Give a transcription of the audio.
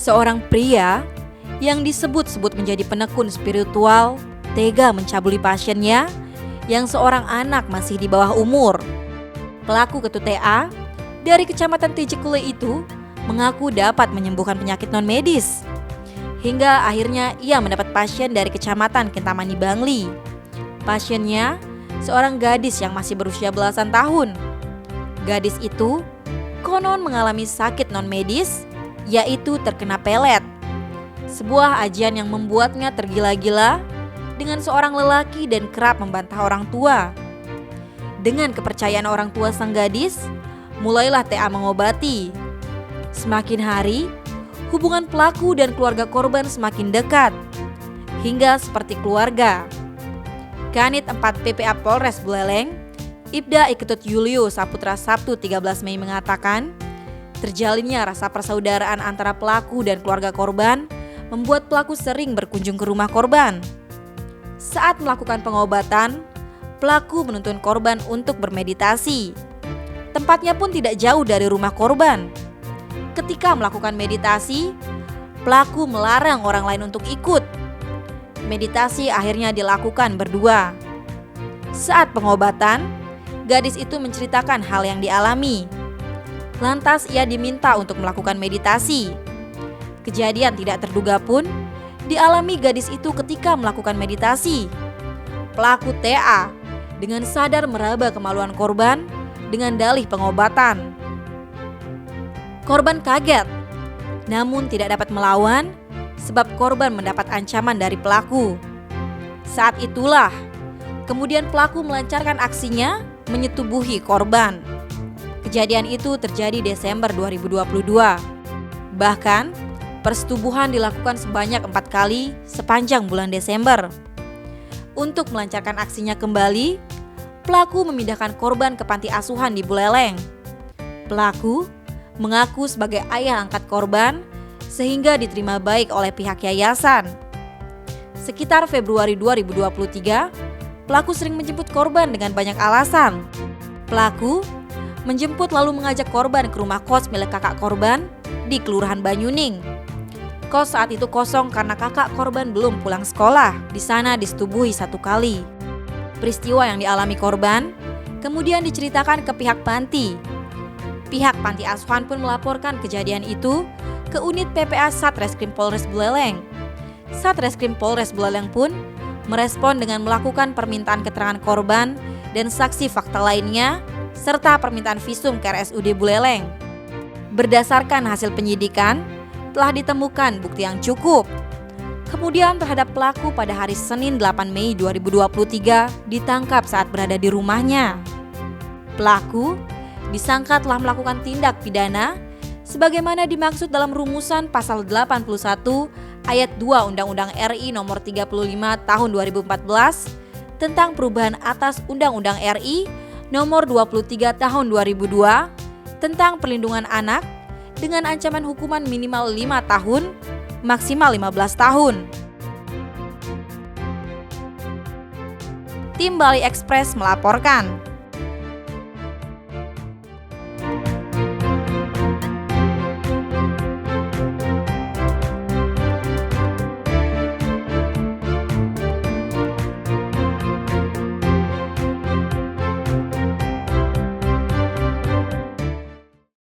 Seorang pria yang disebut-sebut menjadi penekun spiritual tega mencabuli pasiennya yang seorang anak masih di bawah umur. Pelaku ketut TA dari Kecamatan Tejekule itu mengaku dapat menyembuhkan penyakit non-medis. Hingga akhirnya ia mendapat pasien dari Kecamatan Kintamani Bangli. Pasiennya seorang gadis yang masih berusia belasan tahun. Gadis itu konon mengalami sakit non-medis, yaitu terkena pelet. Sebuah ajian yang membuatnya tergila-gila dengan seorang lelaki dan kerap membantah orang tua. Dengan kepercayaan orang tua sang gadis, mulailah TA mengobati. Semakin hari, hubungan pelaku dan keluarga korban semakin dekat, hingga seperti keluarga. Kanit 4 PPA Polres Buleleng, Ibda Iketut Yulio Saputra Sabtu 13 Mei mengatakan, terjalinnya rasa persaudaraan antara pelaku dan keluarga korban membuat pelaku sering berkunjung ke rumah korban. Saat melakukan pengobatan, pelaku menuntun korban untuk bermeditasi. Tempatnya pun tidak jauh dari rumah korban. Ketika melakukan meditasi, pelaku melarang orang lain untuk ikut. Meditasi akhirnya dilakukan berdua. Saat pengobatan, gadis itu menceritakan hal yang dialami. Lantas ia diminta untuk melakukan meditasi. Kejadian tidak terduga pun dialami gadis itu ketika melakukan meditasi. Pelaku TA dengan sadar meraba kemaluan korban dengan dalih pengobatan. Korban kaget, namun tidak dapat melawan sebab korban mendapat ancaman dari pelaku. Saat itulah, kemudian pelaku melancarkan aksinya menyetubuhi korban. Kejadian itu terjadi Desember 2022. Bahkan, persetubuhan dilakukan sebanyak 4 kali sepanjang bulan Desember. Untuk melancarkan aksinya kembali, pelaku memindahkan korban ke panti asuhan di Buleleng. Pelaku mengaku sebagai ayah angkat korban sehingga diterima baik oleh pihak yayasan. Sekitar Februari 2023, pelaku sering menjemput korban dengan banyak alasan. Pelaku menjemput lalu mengajak korban ke rumah kos milik kakak korban di Kelurahan Banyuning. Kos saat itu kosong karena kakak korban belum pulang sekolah. Di sana disetubuhi 1 kali. Peristiwa yang dialami korban kemudian diceritakan ke pihak panti. Pihak panti asuhan pun melaporkan kejadian itu ke unit PPA Satreskrim Polres Buleleng. Satreskrim Polres Buleleng pun merespon dengan melakukan permintaan keterangan korban dan saksi fakta lainnya serta permintaan visum ke RSUD Buleleng. Berdasarkan hasil penyidikan, telah ditemukan bukti yang cukup. Kemudian terhadap pelaku pada hari Senin 8 Mei 2023 ditangkap saat berada di rumahnya. Pelaku disangka telah melakukan tindak pidana sebagaimana dimaksud dalam rumusan pasal 81 ayat 2 Undang-Undang RI nomor 35 tahun 2014 tentang perubahan atas Undang-Undang RI nomor 23 tahun 2002 tentang perlindungan anak dengan ancaman hukuman minimal 5 tahun, maksimal 15 tahun. Tim Bali Express melaporkan.